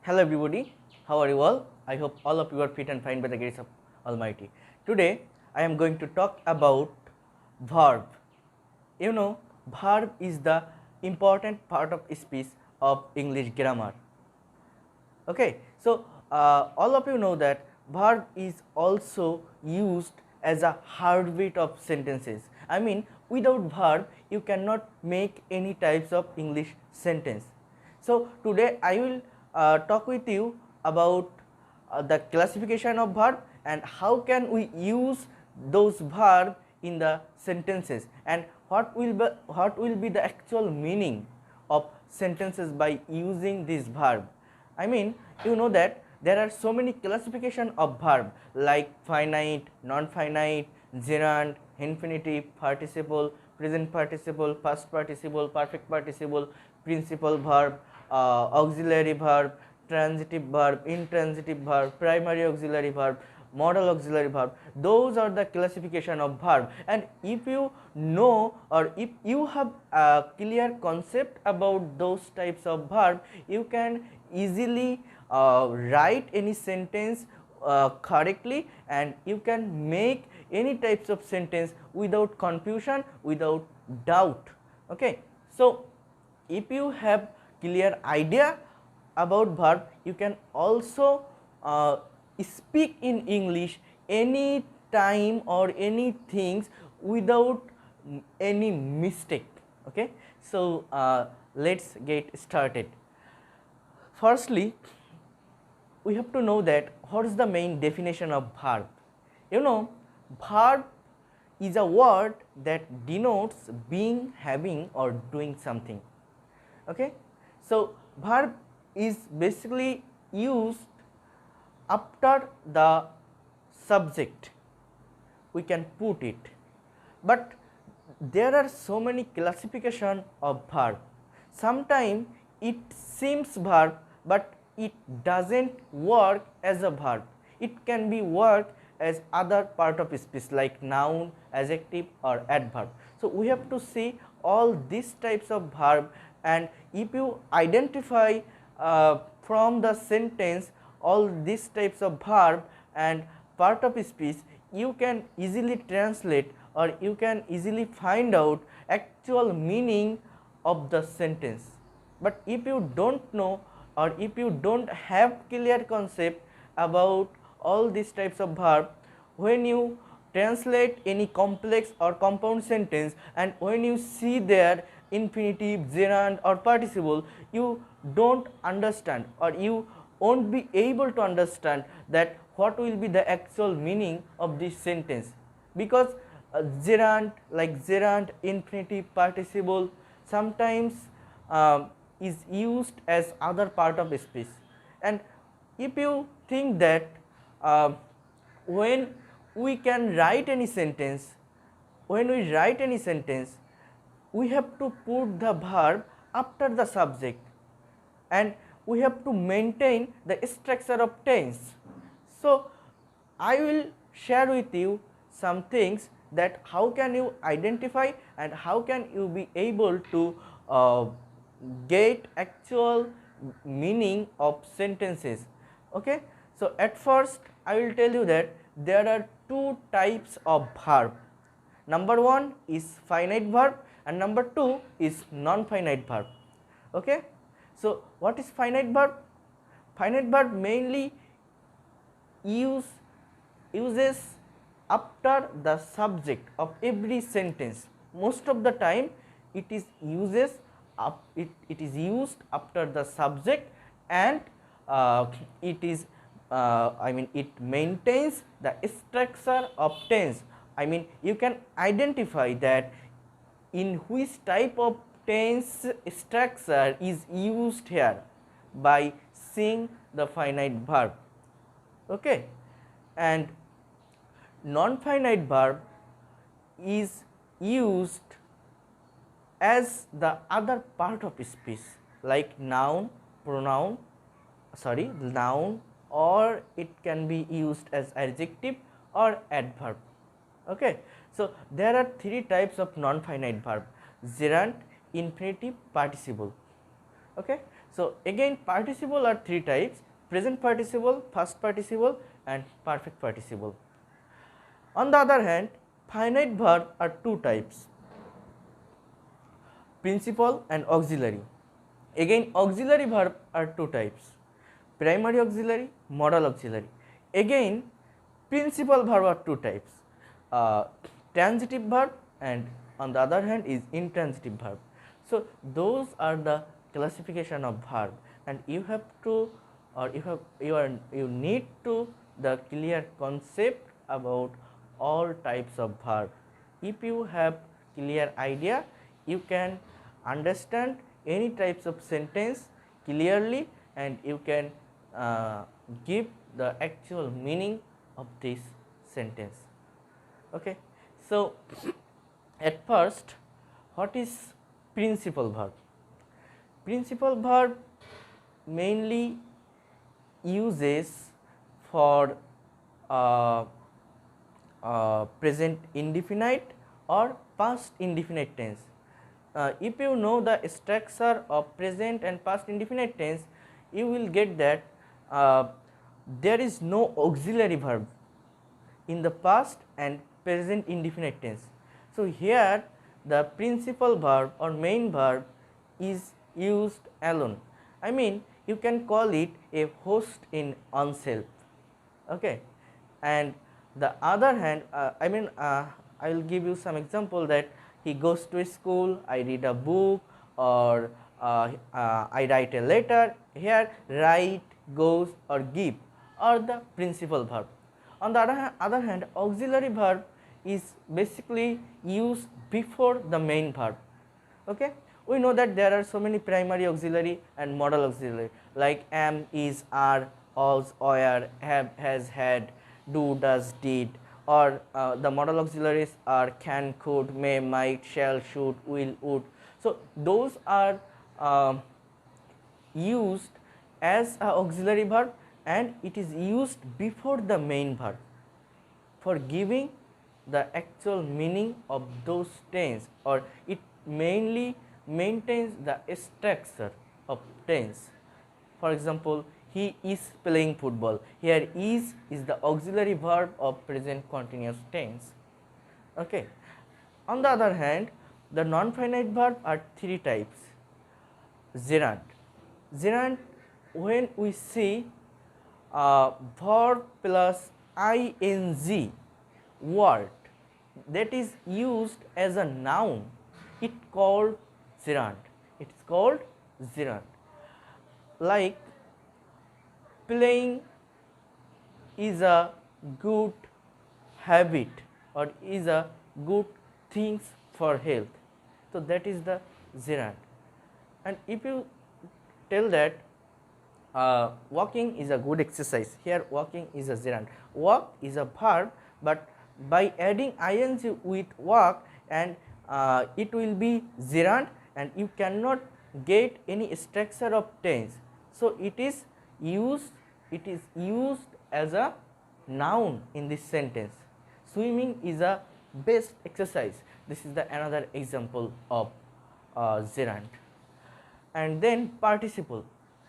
Hello everybody, how are you all? I hope all of you are fit and fine by the grace of Almighty. Today I am going to talk about verb. You know, verb is the important part of speech of English grammar. Okay, so all of you know that verb is also used as a heartbeat of sentences. I mean, without verb you cannot make any types of English sentence. So today I will talk with you about the classification of verb and how can we use those verb in the sentences, and what will be the actual meaning of sentences by using this verb. I mean, you know that there are so many classification of verb like finite, non-finite, gerund, infinitive, participle, present participle, past participle, perfect participle, principal verb, auxiliary verb, transitive verb, intransitive verb, primary auxiliary verb, modal auxiliary verb. Those are the classification of verb, and if you know or if you have a clear concept about those types of verb, you can easily write any sentence correctly, and you can make any types of sentence without confusion, without doubt. Okay, so if you have clear idea about verb, you can also speak in English any time or any things without any mistake. Okay, so let's get started. Firstly, we have to know that what is the main definition of verb. You know, verb is a word that denotes being, having or doing something. Okay, so verb is basically used after the subject, we can put it, but there are so many classification of verb. Sometimes it seems verb but it doesn't work as a verb. It can be work as other part of speech like noun, adjective or adverb. So we have to see all these types of verb, and if you identify from the sentence all these types of verb and part of speech, you can easily translate or you can easily find out actual meaning of the sentence. But if you don't know or if you don't have clear concept about all these types of verb, when you translate any complex or compound sentence and when you see their infinitive, gerund or participle, you don't understand or you won't be able to understand that what will be the actual meaning of this sentence, because gerund like gerund, infinitive, participle sometimes is used as other part of speech. And if you think that when we can write any sentence, we have to put the verb after the subject and we have to maintain the structure of tense. So I will share with you some things that how can you identify and how can you be able to get actual meaning of sentences. Okay, so at first I will tell you that there are two types of verb. Number one is finite verb and number two is non-finite verb. Okay, so what is finite verb? Finite verb mainly uses after the subject of every sentence. Most of the time it is used after the subject, and it maintains the structure of tense. I mean, you can identify that in which type of tense structure is used here by seeing the finite verb. Okay, and non-finite verb is used as the other part of speech like noun, or it can be used as adjective or adverb. Okay, so there are three types of non-finite verb: gerund, infinitive, participle. Okay, So again, participle are three types: present participle, past participle and perfect participle. On the other hand, finite verb are two types: principal and auxiliary. Again, auxiliary verb are two types: primary auxiliary, modal auxiliary. Again, principal verb are two types: transitive verb, and on the other hand is intransitive verb. So those are the classification of verb, and you have to, or you need to the clear concept about all types of verb. If you have clear idea, you can understand any types of sentence clearly, and you can give the actual meaning of this sentence. Okay. So at first, what is principal verb? Principal verb mainly uses for present indefinite or past indefinite tense. If you know the structure of present and past indefinite tense, you will get that there is no auxiliary verb in the past and present indefinite tense. So here the principal verb or main verb is used alone. I mean, you can call it a host in oneself. Okay. And the other hand, I will give you some example that he goes to a school, I read a book, or I write a letter. Here write, goes or give are the principal verb. On the other hand, auxiliary verb is basically used before the main verb. Okay. We know that there are so many primary auxiliary and modal auxiliary like am, is, are, was, were, have, has, had, do, does, did, or the modal auxiliaries are can, could, may, might, shall, should, will, would. So those are used as a auxiliary verb, and it is used before the main verb for giving the actual meaning of those tense, or it mainly maintains the structure of tense. For example, he is playing football. Here is the auxiliary verb of present continuous tense. Okay. On the other hand, the non-finite verb are three types: gerund. Gerund, when we see verb plus ing word that is used as a noun, it called gerund. It is called gerund. Like playing is a good habit or is a good thing for health. So that is the gerund. And if you tell that walking is a good exercise, here walking is a gerund. Walk is a verb, but by adding ing with walk, and it will be gerund, and you cannot get any structure of tense. So it is used as a noun in this sentence. Swimming is a best exercise. This is the another example of gerund. And then participle.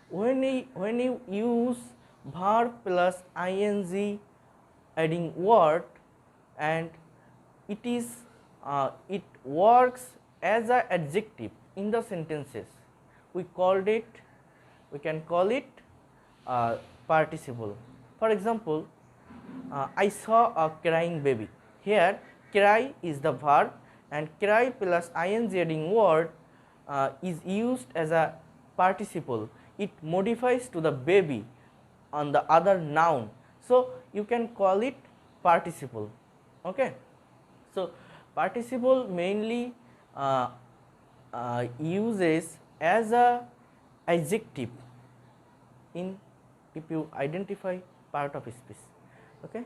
When you use verb plus ing adding word, and it works as an adjective in the sentences, we can call it participle. For example, I saw a crying baby. Here cry is the verb, and cry plus ing adding word is used as a participle. It modifies to the baby on the other noun, so you can call it participle. Okay. So participle mainly uses as a adjective in if you identify part of a speech. Okay.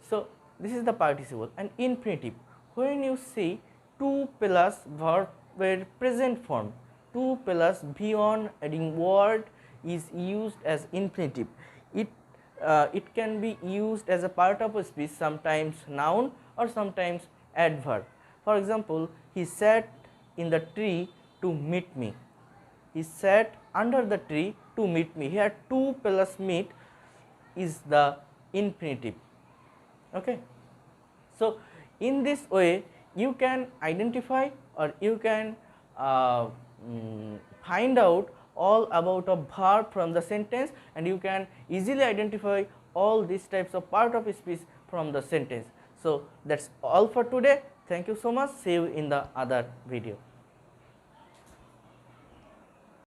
So this is the participle. And infinitive, when you see to plus verb where present form, to plus v1 adding word is used as infinitive. It can be used as a part of a speech, sometimes noun or sometimes adverb. For example, he sat in the tree to meet me. He sat under the tree to meet me. Here to plus meet is the infinitive. Okay. So in this way you can identify or you can find out all about a verb from the sentence, and you can easily identify all these types of part of speech from the sentence. So that's all for today. Thank you so much. See you in the other video.